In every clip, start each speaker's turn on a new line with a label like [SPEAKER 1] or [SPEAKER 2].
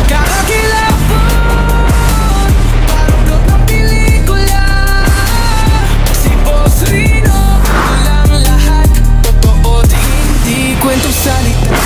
[SPEAKER 1] Kakakilabot, parang loob ng pelikula. Si Boss Rino, walang lahat, totoo't hindi kwentong salita.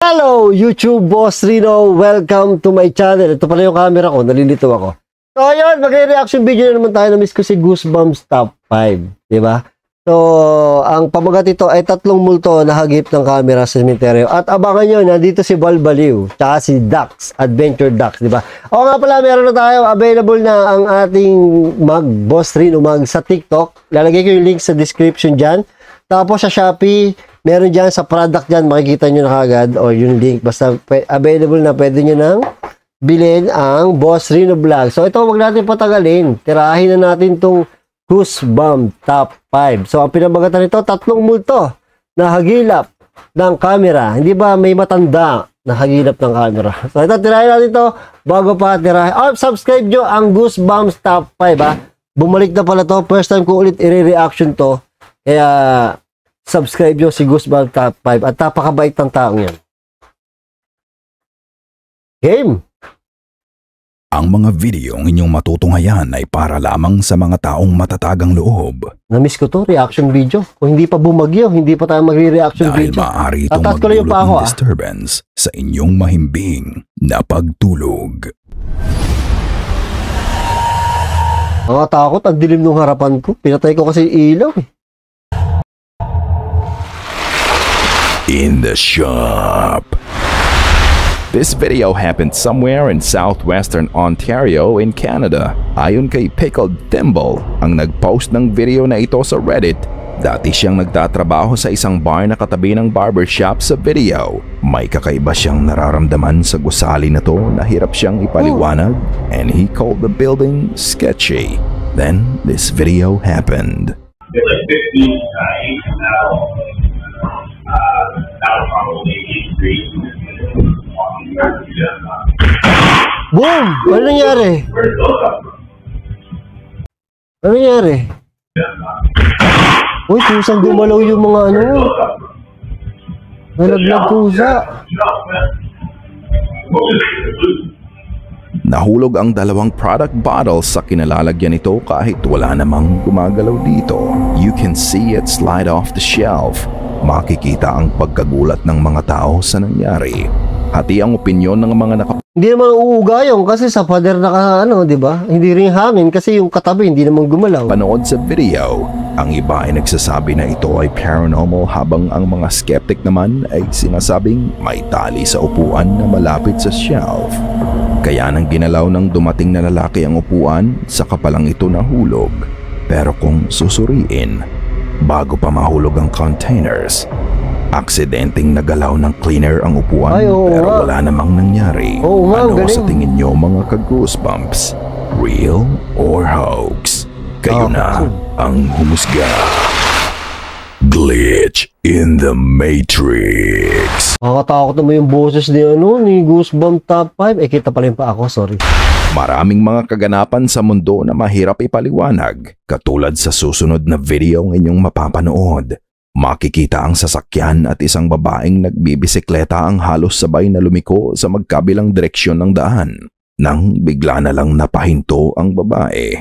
[SPEAKER 2] Hello YouTube, Boss Rino. Welcome to my channel. Ito pala yung camera ko, nalilito ako. So ayun, magre-reaction video na naman tayo. Na-miss ko si Goosebumps Top 5, diba? So, ang pamagat ito ay 3 multo na hagip ng camera sa sementeryo. At abangan nyo, nandito si Balbaliw, tsaka si Dax, Adventure Dax, diba? O nga pala, meron na tayo, available na ang ating Boss Rino mag sa TikTok. Lalagay ko yung link sa description dyan. Tapos sa Shopee, meron dyan sa product dyan, makikita nyo na kagad, o yung link, basta available na, pwede nyo nang bilhin ang Boss Rino Vlog. So ito, wag natin patagalin, tirahin na natin itong Goosebumps Top 5. So ang pinabagatan nito, 3 multo na hagilap ng camera. Hindi ba may matanda na hagilap ng camera? So ito, tirahin natin ito, bago pa tirahin. Oh, subscribe nyo ang Goosebumps Top 5, ha. Bumalik na pala to, first time ko ulit i-reaction to. Kaya, subscribe nyo si Goosebumps Top 5 at napakabait ng taong yan. Game!
[SPEAKER 3] Ang mga videong inyong matutunghayan ay para lamang sa mga taong matatagang loob.
[SPEAKER 2] Na-miss ko to, reaction video. Kung hindi pa bumagyo, hindi pa tayo magre-reaction
[SPEAKER 3] Dahil
[SPEAKER 2] video.
[SPEAKER 3] Dahil maaari itong magdulot ng disturbance sa inyong mahimbing na pagtulog.
[SPEAKER 2] Nakatakot, ang dilim ng harapan ko. Pinatay ko kasi ilaw eh.
[SPEAKER 3] In the shop. This video happened somewhere in southwestern Ontario in Canada. Ayon kay Pickled Thimble, ang nag-post ng video na ito sa Reddit, dati siyang nagtatrabaho sa isang bar na katabi ng barbershop sa video. May kakaiba siyang nararamdaman sa gusali na to na hirap siyang ipaliwanag, and he called the building sketchy. Then this video happened.
[SPEAKER 4] It's like 15 now. Now probably 83.
[SPEAKER 2] Boom! Ano nangyari? Ano nangyari? Uy, kusang gumalaw yung mga ano. Nalaglag kusa.
[SPEAKER 3] Nahulog ang 2 product bottles sa kinalalagyan nito kahit wala namang gumagalaw dito. You can see it slide off the shelf. Makikita ang pagkagulat ng mga tao sa nangyari. Hati ang opinyon ng mga
[SPEAKER 2] Hindi naman uugayong kasi sa pader na ano, di ba? Hindi rin hangin kasi yung katabi hindi naman gumalaw.
[SPEAKER 3] Panood sa video, ang iba ay nagsasabi na ito ay paranormal habang ang mga skeptic naman ay sinasabing may tali sa upuan na malapit sa shelf. Kaya nang ginalaw ng dumating na lalaki ang upuan, saka palang ito nahulog. Pero kung susuriin, bago pa mahulog ang containers, aksidenteng nagalaw ng cleaner ang upuan. Ay, pero wala namang nangyari. Ano sa tingin nyo mga ka-Goosebumps? Real or hoax? Kayo na ang humusga. Glitch in the Matrix.
[SPEAKER 2] Nakakatakot naman yung boses ni Goosebumps Top 5. Kita pala yung pa ako, sorry.
[SPEAKER 3] Maraming mga kaganapan sa mundo na mahirap ipaliwanag, katulad sa susunod na video ng inyong mapapanood. Makikita ang sasakyan at isang babaeng nagbibisikleta ang halos sabay na lumiko sa magkabilang direksyon ng daan, nang bigla na lang napahinto ang babae.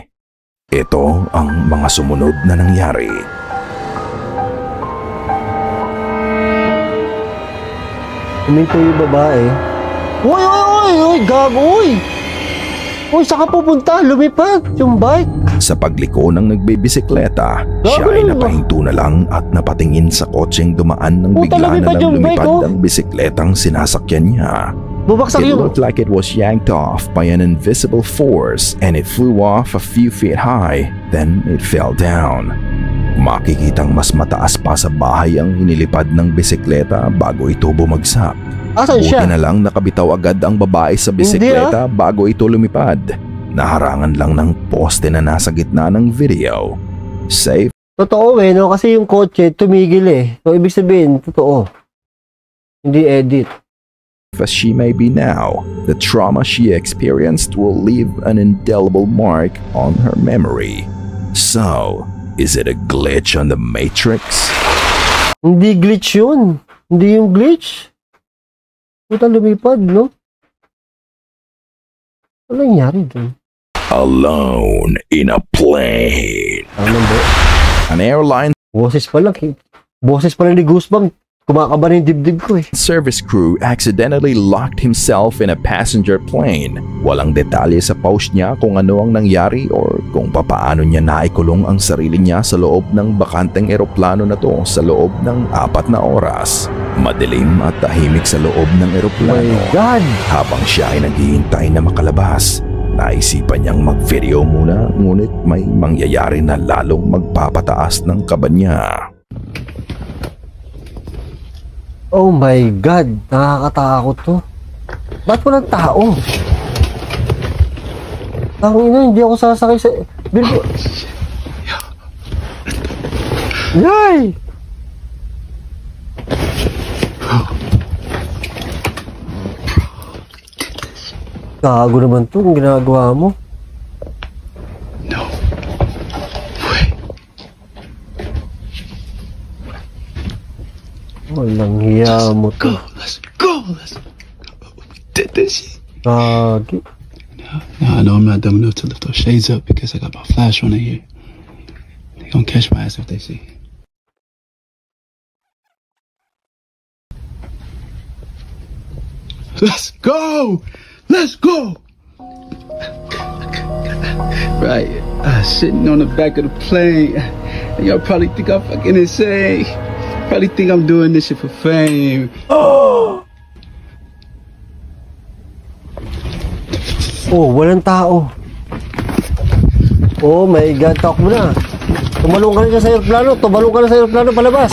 [SPEAKER 3] Ito ang mga sumunod na nangyari.
[SPEAKER 2] Huminto yung babae. Uy, gago, uy! Uy, saan ka pupunta? Lumipad yung bike.
[SPEAKER 3] Sa pagliko ng nagbibisikleta, siya ay napahinto na lang at napatingin sa kotseng dumaan ng bigla na lang lumipad ang bisikletang sinasakyan niya. It looked like it was yanked off by an invisible force and it flew off a few feet high, then it fell down. Makikitang mas mataas pa sa bahay ang inilipad ng bisikleta bago ito bumagsak. Buti na lang nakabitaw agad ang babae sa bisikleta bago ito lumipad. Naharangan lang ng poste na nasa gitna ng video. Safe.
[SPEAKER 2] Totoo no? Kasi yung kotse tumigil So ibig sabihin, totoo. Hindi edit.
[SPEAKER 3] As she may be now, the trauma she experienced will leave an indelible mark on her memory. So, is it a glitch on the Matrix?
[SPEAKER 2] Hindi glitch yun. Hindi yung glitch. Puta, lumipad, no? Ano nangyari dun?
[SPEAKER 3] Alone in a plane.
[SPEAKER 2] Ano ba?
[SPEAKER 3] An airline
[SPEAKER 2] Boses pa lang. Boses pa lang ni Goosebumps. Kumakaba na yung dibdib ko eh.
[SPEAKER 3] service crew accidentally locked himself in a passenger plane. Walang detalye sa post niya kung ano ang nangyari or kung papaano niya naikulong ang sarili niya sa loob ng bakanteng eroplano na to sa loob ng 4 na oras. Madilim at tahimik sa loob ng eroplano.
[SPEAKER 2] My God!
[SPEAKER 3] Habang siya ay naghihintay na makalabas, naisipan niyang mag-video muna ngunit may mangyayari na lalong magpapataas ng kaba niya.
[SPEAKER 2] Oh my God! Nakakatakot to. Ba't walang tao? Tangina, hindi ako sasakay sa... Bilbo... Yay! Gago naman to kung ginagawa mo.
[SPEAKER 1] No. Wait.
[SPEAKER 2] Walang hiya mo to.
[SPEAKER 1] Let's go. Let's go. We did this shit.
[SPEAKER 2] Gagi.
[SPEAKER 1] Now I know I'm not dumb enough to lift those shades up because I got my flash on in here. They gonna catch my ass if they see. Let's go! Let's go! Right, sitting on the back of the plane. And y'all probably think I'm fucking insane. Probably think I'm doing this shit for fame.
[SPEAKER 2] Oh, walang tao. Oh my God, talk mo na. Tumalong ka na sa aeroplano. Tumalong ka na sa aeroplano, palabas.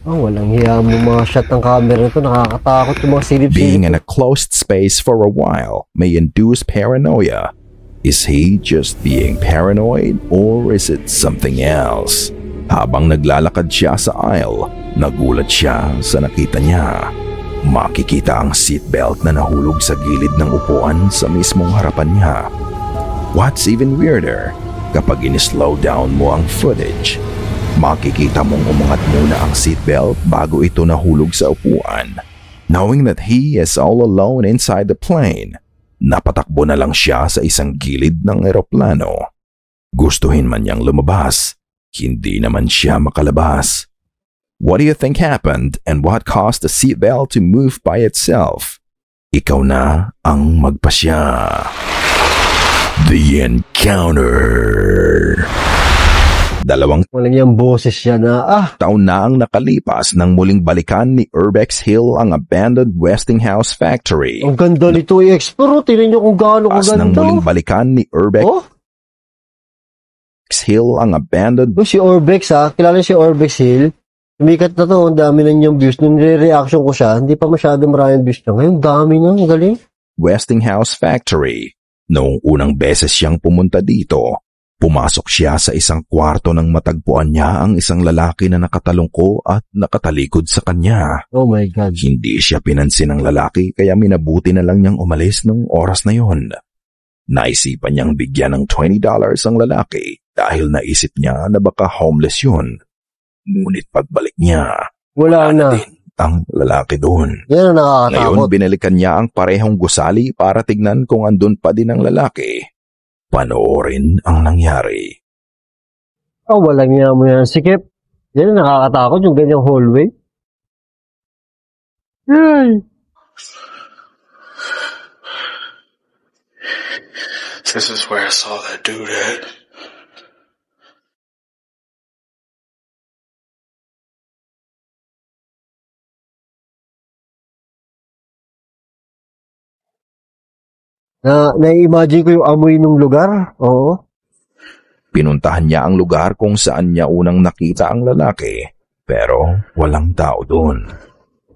[SPEAKER 2] Oh, walang hiya mo mga shot ng camera nito. Nakakatakot yung mga silip-silip.
[SPEAKER 3] Being in a closed space for a while may induce paranoia. Is he just being paranoid or is it something else? Habang naglalakad siya sa aisle, nagulat siya sa nakita niya. Makikita ang seatbelt na nahulog sa gilid ng upuan sa mismong harapan niya. What's even weirder, kapag in-slow down mo ang footage, makikita mong umangat muna ang seatbelt bago ito nahulog sa upuan. Knowing that he is all alone inside the plane, napatakbo na lang siya sa isang gilid ng eroplano. Gustuhin man niyang lumabas, hindi naman siya makalabas. What do you think happened and what caused the seatbelt to move by itself? Ikaw na ang magpasya. The Encounter.
[SPEAKER 2] Walang yung boses siya na,
[SPEAKER 3] taon na ang nakalipas nang muling balikan ni Urbex Hill ang abandoned Westinghouse factory.
[SPEAKER 2] ang ganda nito i-ex. Pero tinan nyo kung gaano
[SPEAKER 3] Nang
[SPEAKER 2] kaganda.
[SPEAKER 3] muling balikan ni Urbex
[SPEAKER 2] Oh,
[SPEAKER 3] Hill ang abandoned
[SPEAKER 2] si Orbex ha. Kilala si Orbex Hill. Umikat na to. Ang dami na niyang views. Nung nire-reaction ko siya, hindi pa masyado maraming views niya. Ngayon, dami na. Ang galing.
[SPEAKER 3] Westinghouse factory. Noong unang beses siyang pumunta dito, pumasok siya sa isang kwarto nang matagpuan niya ang isang lalaki na nakatalungko at nakatalikod sa kanya.
[SPEAKER 2] Oh my God.
[SPEAKER 3] Hindi siya pinansin ng lalaki kaya minabuti na lang niyang umalis nung oras na yon. Naisipan niyang bigyan ng $20 ang lalaki dahil naisip niya na baka homeless yun. Ngunit pagbalik niya,
[SPEAKER 2] Wala na.
[SPEAKER 3] din ang lalaki doon.
[SPEAKER 2] Yan ang
[SPEAKER 3] Ngayon,
[SPEAKER 2] nakakatakot.
[SPEAKER 3] binalikan niya ang parehong gusali para tignan kung andun pa din ang lalaki. Panoorin ang nangyari.
[SPEAKER 2] Oh, walang niya mo yan. Sikip. Yan ang nakakatakot. Yung ganyang hallway. Yay!
[SPEAKER 1] This is where I saw that dude at.
[SPEAKER 2] Na-imagine ko yung amoy ng lugar. Oo.
[SPEAKER 3] Pinuntahan niya ang lugar kung saan niya unang nakita ang lalaki, pero walang tao doon.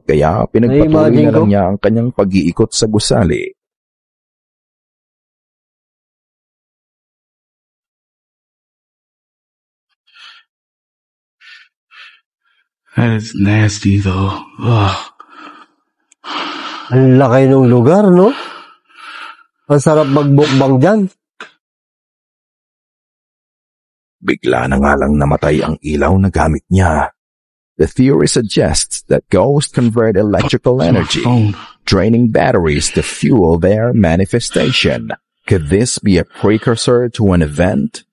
[SPEAKER 3] Kaya pinagpatuloy
[SPEAKER 2] Na-imagine
[SPEAKER 3] na lang
[SPEAKER 2] ko.
[SPEAKER 3] niya ang kanyang pag-iikot sa gusali.
[SPEAKER 1] That is nasty though. Ugh.
[SPEAKER 2] Ang laki ng lugar, no? Ang sarap magbukbang dyan.
[SPEAKER 3] Bigla na nga lang namatay ang ilaw na gamit niya. The theory suggests that ghosts convert electrical energy, draining batteries to fuel their manifestation. Could this be a precursor to an event?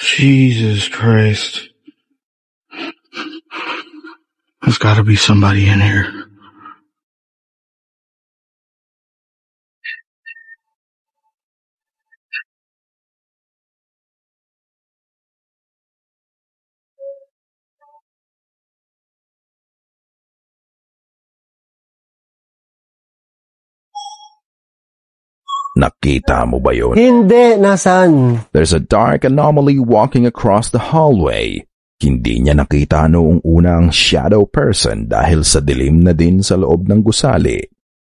[SPEAKER 1] Jesus Christ. There's gotta be somebody in here.
[SPEAKER 3] Nakita mo ba yun?
[SPEAKER 2] Hindi, nasaan?
[SPEAKER 3] There's a dark anomaly walking across the hallway. Hindi niya nakita noong una ang shadow person dahil sa dilim na din sa loob ng gusali.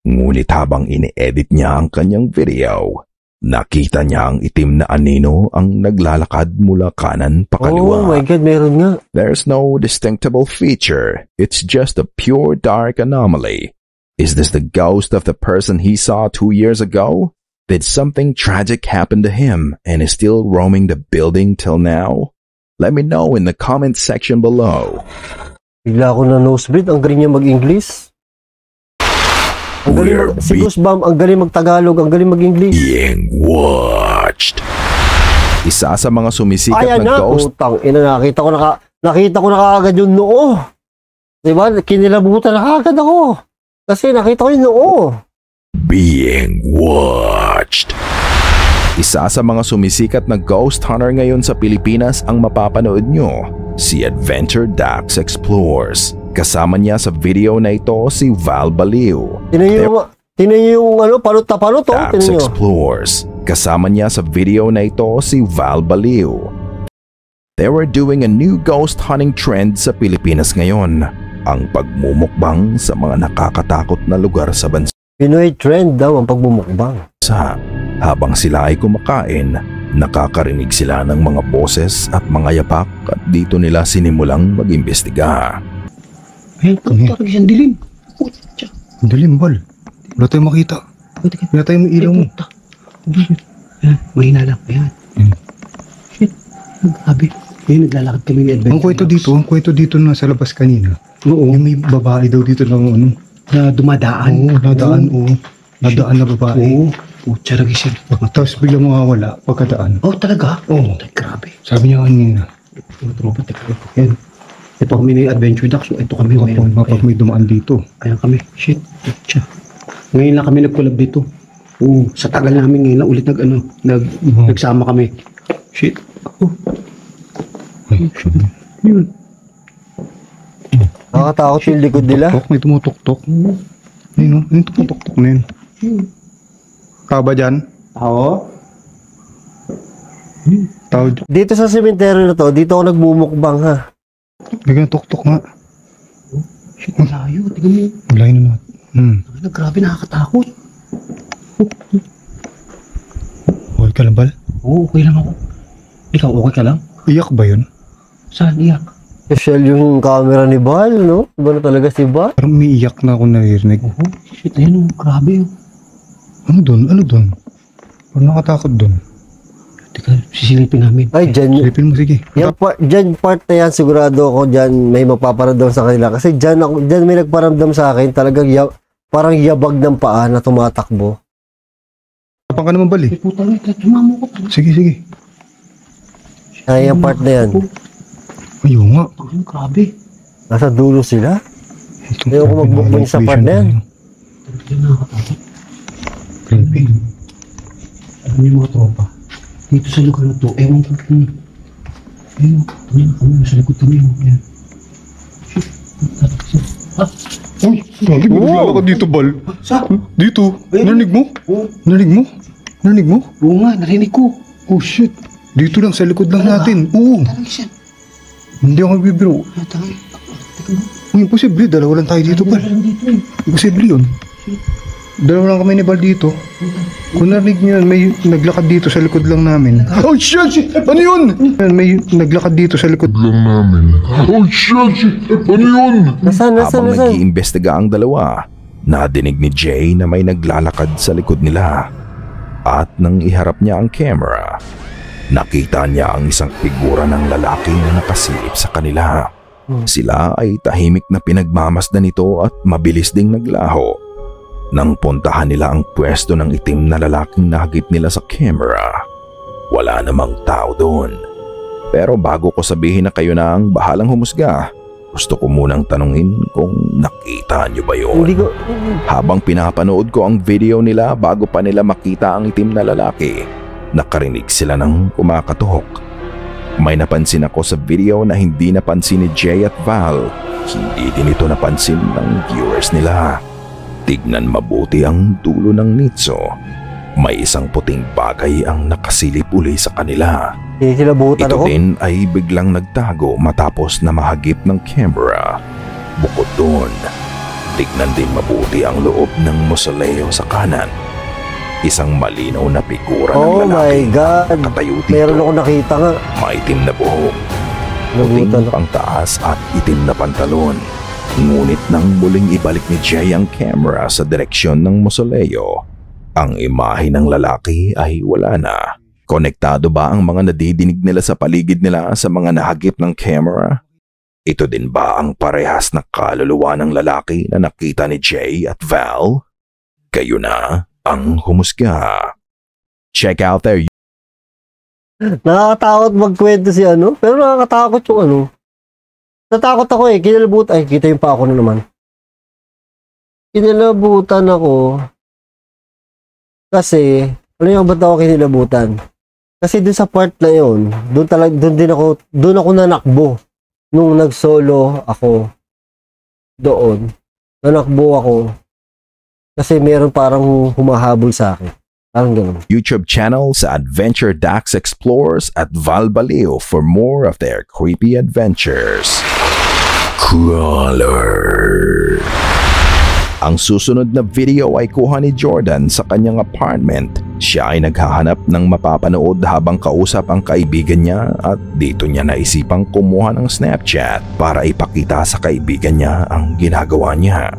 [SPEAKER 3] Ngunit habang ini-edit niya ang kanyang video, nakita niya ang itim na anino ang naglalakad mula kanan pa kaliwa.
[SPEAKER 2] Oh my God, meron nga.
[SPEAKER 3] There's no distinctable feature. It's just a pure dark anomaly. Is this the ghost of the person he saw 2 years ago? Did something tragic happen to him and is still roaming the building till now? Let me know in the comment section below.
[SPEAKER 2] Bigla ako na nosebleed. Ang galing niya mag-English. Ang galing si Goosebump, ang galing mag-Tagalog, ang galing mag-English.
[SPEAKER 3] Being watched. Isa sa mga sumisikat na ghost.
[SPEAKER 2] Putang ina, nakita ko na kaagad yung noo. Diba? Kinilabutan na kaagad ako. Kasi nakita ko yung noo.
[SPEAKER 3] Being watched. Isa sa mga sumisikat na ghost hunter ngayon sa Pilipinas ang mapapanood nyo, si Adventure Dax Explores. Kasama niya sa video na ito si Val Baliw.
[SPEAKER 2] Tinan niyo yung palot na palot.
[SPEAKER 3] Dax Explores. Kasama niya sa video na ito si Val Baliw. They were doing a new ghost hunting trend sa Pilipinas ngayon. Ang pagmumukbang sa mga nakakatakot na lugar sa bansa.
[SPEAKER 2] Pinoy trend daw ang pagmumukbang.
[SPEAKER 3] Habang sila ay kumakain, nakakarinig sila ng mga boses at mga yapak at dito nila sinimulang mag-imbestiga.
[SPEAKER 1] Ayun, talaga siyang dilim. Ang dilim, Bal. Wala tayong makita. Wala tayong ilaw mo. Ayan, mahina lang. Ayan. Shit, grabe. Ayun, naglalakad kami ni Adventure. Ang kwento dito na sa labas kanina. Oo. Yung may babae daw dito ng na dumadaan. Oo, nadaan na babae. Oo, tsaragi siya. Tapos biglang mawawala pagkadaan. Oh, talaga? Oo. Grabe. Sabi niya kanina. Mga tropa, yan. Ito kami na yung Adventure Duck. So, ito kami ngayon. Mapag may dumaan dito. Ayan kami. Shit. Ngayon lang kami nag-collab dito. Oo, sa tagal namin ngayon lang ulit nagsama kami. Shit. Yun.
[SPEAKER 2] Nakakatakot yung likod nila.
[SPEAKER 1] May tumutok-tok. Ayun, yung tumutok-tok na yun. Tao ba dyan? Tao? Tao dyan.
[SPEAKER 2] Dito sa sementeryo na to, dito ako nagmumukbang ha.
[SPEAKER 1] Bigyan tok-tok nga. Shit, malayo. Tingnan mo. Malayo na natin. Grabe, nakakatakot. Okay ka lang, Bal? Oo, okay lang ako. Ikaw, okay ka lang? Iyak ba yun? Saan iyak?
[SPEAKER 2] Special yung camera ni Bal, no? Iba na talaga si Bal.
[SPEAKER 1] Parang umiiyak na ako naririnig. Shit, ayun, grabe. Ano dun? Parang nakatakot dun. Teka, sisilipin namin.
[SPEAKER 2] Ay, dyan.
[SPEAKER 1] Silipin mo, sige.
[SPEAKER 2] Dyan part na yan, sigurado ako dyan may magpaparamdam sa kanila. Kasi dyan may nagparamdam sa akin, talagang parang yabag ng paa na tumatakbo.
[SPEAKER 1] Kapang ka naman, Bal eh. Puta na, tumamo ko. Sige.
[SPEAKER 2] Ay, yung part na yan.
[SPEAKER 1] Ayun nga. Ayun, grabe.
[SPEAKER 2] Nasa dulo sila. Ayaw ko magbukbang sa part na yan.
[SPEAKER 1] Grabe. Alam niyo mga tropa, dito sa lugar na to, ewan ko kung ayun, kami sa likod kami. Ayan. Uy, grabe, binagala ka dito, Bal. Saan? Dito. Narinig mo? Narinig mo? Oo nga, narinig ko. Oh shit. Dito lang, sa likod lang natin. Oo. Talaga siya. Hindi ako magbibiro. Imposible, dalawa lang tayo dito, Bal. Imposible yun. Dalawa lang kami ni Bal dito. Kung narinig nyo yun, may naglakad dito sa likod lang namin. Oh shit! Ano yun? May naglakad dito sa likod lang namin. Oh shit! Ano yun?
[SPEAKER 3] Habang nag-iimbestiga ang dalawa, nadinig ni Jay na may naglalakad sa likod nila. At nang iharap niya ang camera, Nakita niya ang isang figura ng lalaki na nakasilip sa kanila. Sila ay tahimik na pinagmamasdan nito at mabilis ding naglaho. Nang puntahan nila ang pwesto ng itim na lalaking nahagip nila sa camera, wala namang tao doon. Pero bago ko sabihin na kayo na ang bahalang humusga, gusto ko munang tanungin kung nakita niyo ba yun?
[SPEAKER 2] Hindi ko...
[SPEAKER 3] Habang pinapanood ko ang video nila bago pa nila makita ang itim na lalaki, nakarinig sila ng kumakatok. May napansin ako sa video na hindi napansin ni Jay at Val. Hindi din ito napansin ng viewers nila. Tignan mabuti ang dulo ng nitso. May isang puting bagay ang nakasilip uli sa kanila. Ito din ay biglang nagtago matapos na mahagip ng camera. Bukod doon, tignan din mabuti ang loob ng mausoleo sa kanan. Isang malinaw na figura ng lalaki nakatayo dito.
[SPEAKER 2] Meron ako nakita nga.
[SPEAKER 3] Maitim na buhok, puting pangtaas at itim na pantalon. Ngunit nang muling ibalik ni Jay ang camera sa direksyon ng mausoleo, ang imahe ng lalaki ay wala na. Konektado ba ang mga nadidinig nila sa paligid nila sa mga nahagip ng camera? Ito din ba ang parehas na kaluluwa ng lalaki na nakita ni Jay at Val? Kayo na ang humusga. Check out their...
[SPEAKER 2] Nakakatakot magkwento si ano, pero nakakatakot yung ano. Natakot ako eh, kinalabutan. Ay, kita yung pa ako na naman. Kinalabutan ako. Kasi, ano yung ba't ako kinilabutan? Kasi dun sa part na yun, dun ako nanakbo. Nung nag-solo ako doon, nanakbo ako. Kasi meron parang humahabol sa akin. Parang ganun.
[SPEAKER 3] YouTube channel sa Adventure Dax Explores at Val Baleo for more of their creepy adventures. Crawler. Ang susunod na video ay kuha ni Jordan sa kanyang apartment. Siya ay naghahanap ng mapapanood habang kausap ang kaibigan niya at dito niya naisipang kumuha ng Snapchat para ipakita sa kaibigan niya ang ginagawa niya.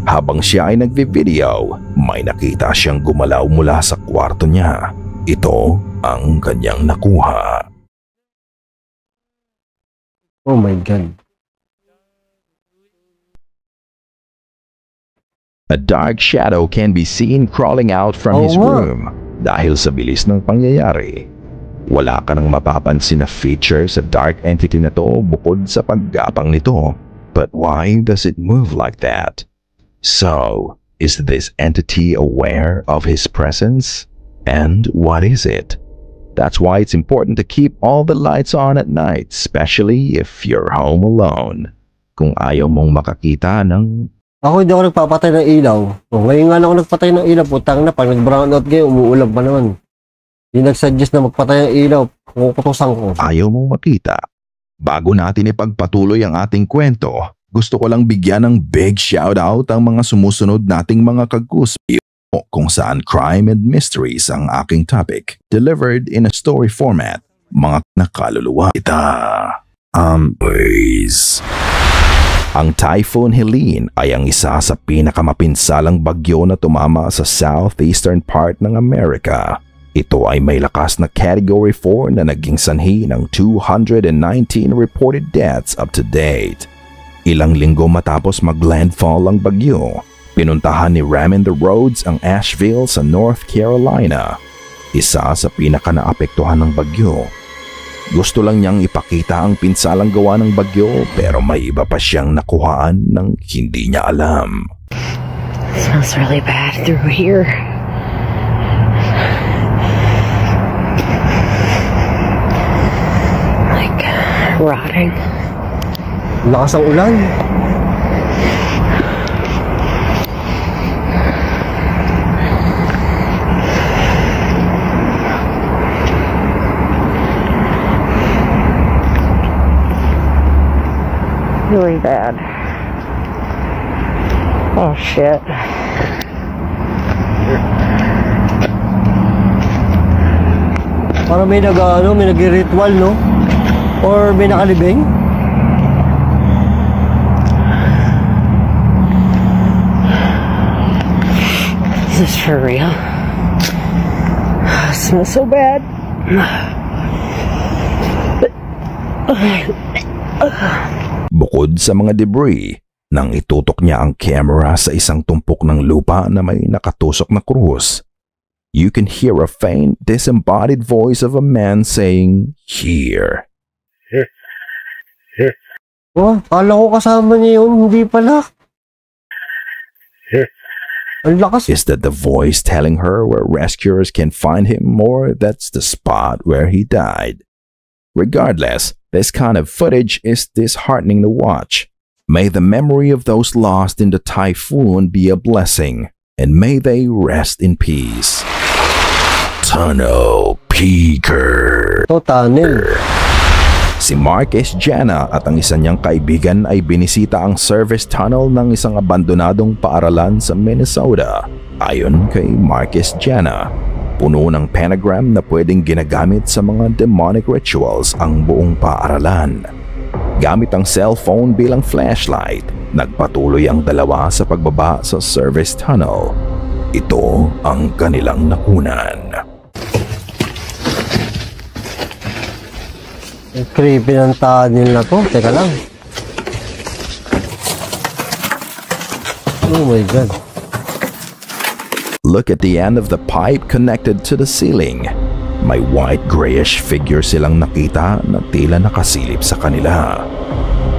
[SPEAKER 3] Habang siya ay nagvi-video, may nakita siyang gumalaw mula sa kwarto niya. Ito ang kanyang nakuha.
[SPEAKER 2] Oh my God.
[SPEAKER 3] A dark shadow can be seen crawling out from his room dahil sa bilis ng pangyayari. Wala ka nang mapapansin na feature sa dark entity na to bukod sa paggapang nito. But why does it move like that? So, is this entity aware of his presence? And what is it? That's why it's important to keep all the lights on at night, especially if you're home alone. Kung ayaw mong makakita ng...
[SPEAKER 2] Ako hindi ako nagpapatay ng ilaw. Ngayon nga lang ako nagpatay ng ilaw. Putang na, pag nag-brownout kayo, umuulan pa naman. Hindi nag-suggest na magpatay ng ilaw. Kukutusan ko.
[SPEAKER 3] Ayaw mong makita. Bago natin ipagpatuloy ang ating kwento, gusto ko lang bigyan ng big shoutout ang mga sumusunod nating mga kaguspi kung saan crime and mysteries ang aking topic, delivered in a story format. Mga nakaluluwa please. Ang Typhoon Helene ay ang isa sa pinakamapinsalang bagyo na tumama sa southeastern part ng Amerika. Ito ay may lakas na Category 4 na naging sanhi ng 219 reported deaths up to date. Ilang linggo matapos mag-landfall ang bagyo, pinuntahan ni Ramin the Rhodes ang Asheville sa North Carolina, isa sa pinaka-naapektuhan ng bagyo. Gusto lang niyang ipakita ang pinsalang gawa ng bagyo pero may iba pa siyang nakuhaan ng hindi niya alam.
[SPEAKER 5] It smells really bad through here. Like rotting.
[SPEAKER 2] Lakas ang ulan.
[SPEAKER 5] Really bad. Oh shit.
[SPEAKER 2] Parang may nag-ritual, no? Or may nakalibing?
[SPEAKER 5] Is this for real? It smells so bad.
[SPEAKER 3] Bukod sa mga debris, nang itutok niya ang camera sa isang tumpok ng lupa na may nakatusok na krus, you can hear a faint, disembodied voice of a man saying, "Here."
[SPEAKER 2] Oh, kala ko kasama niya yun, hindi pala. Ang lakas.
[SPEAKER 3] Is that the voice telling her where rescuers can find him, or that's the spot where he died? Regardless, this kind of footage is disheartening to watch. May the memory of those lost in the typhoon be a blessing, and may they rest in peace. Tunnel Peaker.
[SPEAKER 2] Ito, tunnel.
[SPEAKER 3] Si Mark S. Jana at ang isa niyang kaibigan ay binisita ang service tunnel ng isang abandonadong paaralan sa Minnesota. Ayon kay Mark S. Jana, puno ng pentagram na pwedeng ginagamit sa mga demonic rituals ang buong paaralan. Gamit ang cellphone bilang flashlight, nagpatuloy ang dalawa sa pagbaba sa service tunnel. Ito ang kanilang nakunan.
[SPEAKER 2] Creepy ng tunnel na to. Teka lang. Oh my God.
[SPEAKER 3] Look at the end of the pipe connected to the ceiling. May white grayish figure silang nakita na tila nakasilip sa kanila.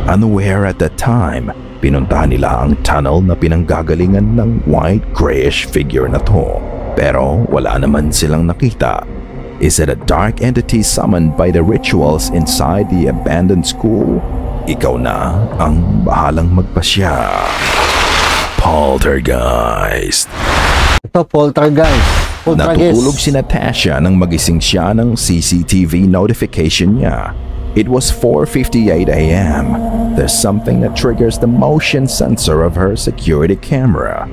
[SPEAKER 3] Unaware at that time, pinuntahan nila ang tunnel na pinanggagalingan ng white grayish figure na to. Pero wala naman silang nakita. Is it a dark entity summoned by the rituals inside the abandoned school? Ikaw na ang bahalang magpasya. Poltergeist.
[SPEAKER 2] Ito, poltergeist.
[SPEAKER 3] Natutulog si Natasha nang magising siya ng CCTV notification niya. It was 4:58 a.m. There's something that triggers the motion sensor of her security camera.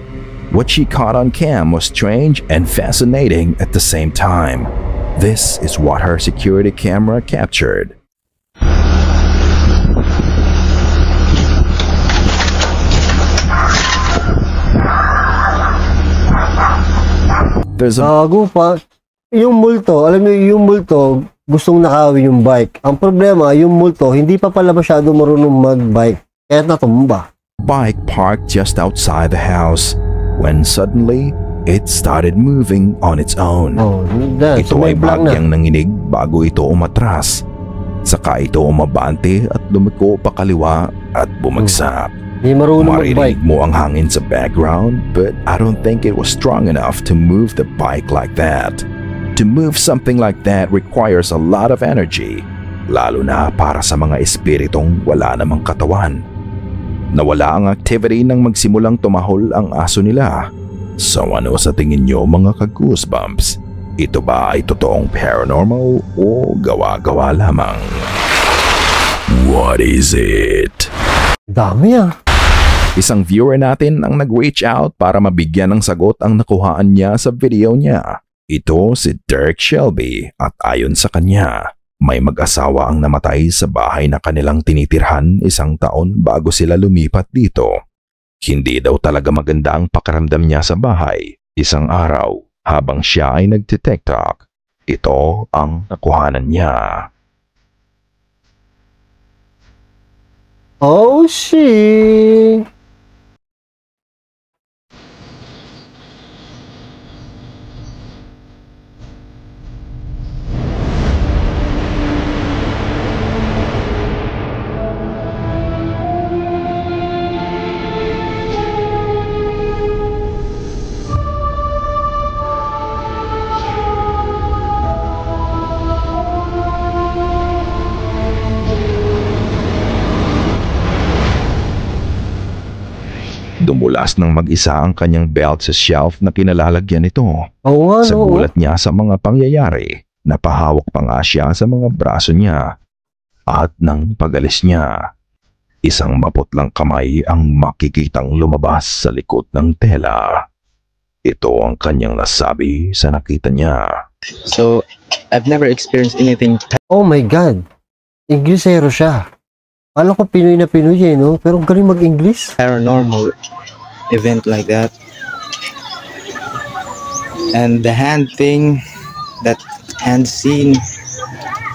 [SPEAKER 3] What she caught on cam was strange and fascinating at the same time. This is what her security camera captured. There's a
[SPEAKER 2] Gago pa. Yung multo, alam niyo yung multo, gustong nakawin yung bike. Ang problema, yung multo, hindi pa pala masyado marunong mag-bike. Kaya natumba.
[SPEAKER 3] bike parked just outside the house when suddenly it started moving on its own.
[SPEAKER 2] Oh,
[SPEAKER 3] Ito ay bagyang nanginig bago ito umatras. Saka ito umabante at lumiko pa kaliwa at bumagsak.
[SPEAKER 2] Hindi marunong mag-bike.
[SPEAKER 3] Maririnig mo ang hangin sa background, but I don't think it was strong enough to move the bike like that. To move something like that requires a lot of energy, lalo na para sa mga espiritong wala namang katawan. Nawala ang activity nang magsimulang tumahol ang aso nila. So ano sa tingin nyo mga ka-goosebumps? Ito ba ay totoong paranormal o gawa-gawa lamang? What is it?
[SPEAKER 2] Dami ah.
[SPEAKER 3] Isang viewer natin ang nag-reach out para mabigyan ng sagot ang nakuhaan niya sa video niya. Ito si Derek Shelby at ayon sa kanya, may mag-asawa ang namatay sa bahay na kanilang tinitirhan 1 taon bago sila lumipat dito. Hindi daw talaga maganda ang pakiramdam niya sa bahay. Isang araw, habang siya ay nag-TikTok, ito ang nakuhanan niya.
[SPEAKER 2] Oh, shit.
[SPEAKER 3] Dumulas ng mag-isa ang kanyang belt sa shelf na kinalalagyan nito.
[SPEAKER 2] Oo nga,
[SPEAKER 3] Sa gulat niya sa mga pangyayari, napahawak pa nga siya sa mga braso niya. At nang pag-alis niya, isang maputlang kamay ang makikitang lumabas sa likod ng tela. Ito ang kanyang nasabi sa nakita niya.
[SPEAKER 6] So, I've never experienced anything
[SPEAKER 2] Oh my God. Inglesero siya. Alam ko Pinoy na Pinoy eh, no? Pero galing mag-English.
[SPEAKER 6] paranormal event like that. And the hand thing, that hand scene,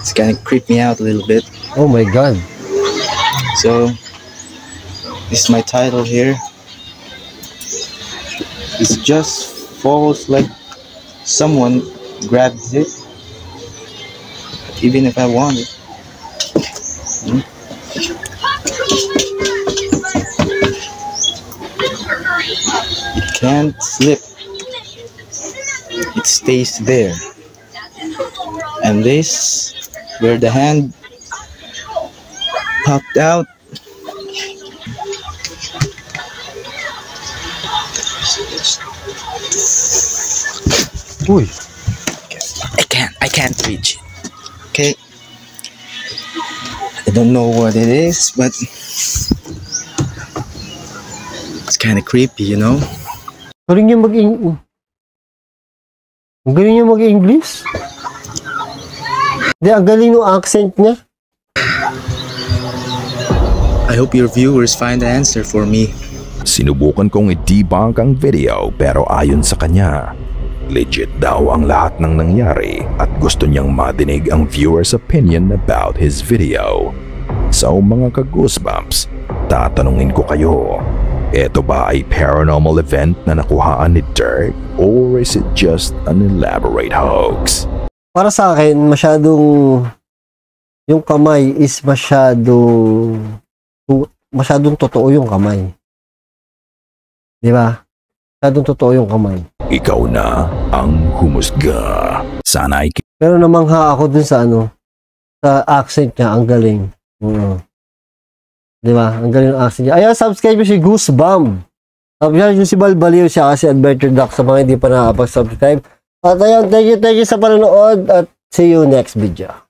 [SPEAKER 6] it's kind of creeped me out a little bit.
[SPEAKER 2] Oh my God.
[SPEAKER 6] So this is my title here. It just falls like someone grabs it, even if I want it. It can't slip. It stays there. And this, where the hand popped out,
[SPEAKER 2] Uy.
[SPEAKER 6] I can't reach it. Okay. I don't know what it is, but it's kind of creepy, you know.
[SPEAKER 2] Galing niya mag-English. Hindi, ang galing ng accent niya.
[SPEAKER 6] I hope your viewers find the answer for me.
[SPEAKER 3] Sinubukan kong i-debunk ang video pero ayon sa kanya, legit daw ang lahat ng nangyari at gusto niyang madinig ang viewer's opinion about his video. So mga ka-Goosebumps, tatanungin ko kayo, ito ba ay paranormal event na nakuhaan ni Dirk or is it just an elaborate hoax?
[SPEAKER 2] Para sa akin, yung kamay is masyadong totoo yung kamay. Di ba? Masyadong totoo yung kamay.
[SPEAKER 3] Ikaw na ang humusga. Sana ay
[SPEAKER 2] Pero namangha ako dun sa sa accent niya, ang galing. Di ba? Ang galing ng accent niya. Ayan, subscribe si Goosebump. Subscribe si Balbaliw siya kasi Adventure Duck sa mga hindi pa nakapag-subscribe. At ayun, thank you sa panonood at see you next video.